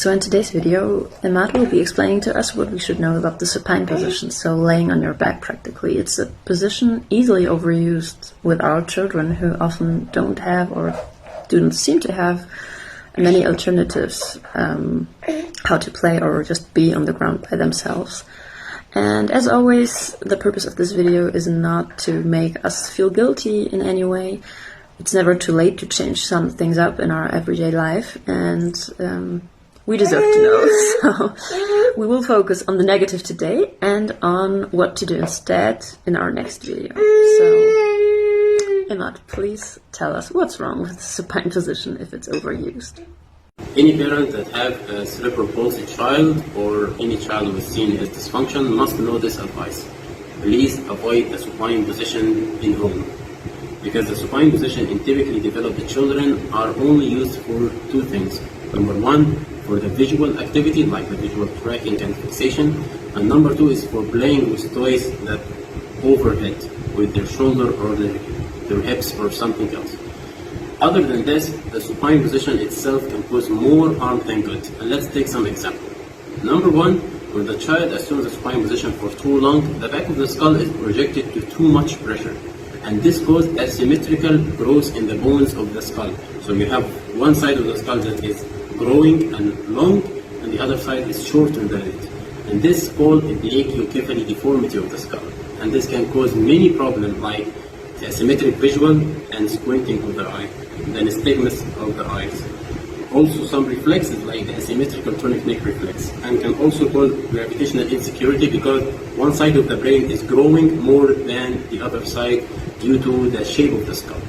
So in today's video, Imad will be explaining to us what we should know about the supine position, so laying on your back practically. It's a position easily overused with our children who often don't have or don't seem to have many alternatives how to play or just be on the ground by themselves. And as always, the purpose of this video is not to make us feel guilty in any way. It's never too late to change some things up in our everyday life, and we deserve to know. So we will focus on the negative today and on what to do instead in our next video. So Imad, please tell us what's wrong with the supine position if it's overused. Any parent that have a cerebral palsy child or any child with CNS dysfunction must know this advice. Please avoid the supine position in home, because the supine position in typically developed children are only used for two things. Number one, for the visual activity like the visual tracking and fixation, and number two is for playing with toys that overhead with their shoulder or their hips or something else. Other than this, the supine position itself can cause more harm than good. And let's take some examples. Number one, when the child assumes the supine position for too long, the back of the skull is projected to too much pressure. And this causes asymmetrical growth in the bones of the skull. So you have one side of the skull that is growing and long, and the other side is short and dead. And this is called the brachiocephaly deformity of the skull. And this can cause many problems like the asymmetric visual and squinting of the eye, the nystagmus of the eyes. Also some reflexes like the asymmetrical tonic neck reflex, and can also cause gravitational insecurity because one side of the brain is growing more than the other side due to the shape of the skull.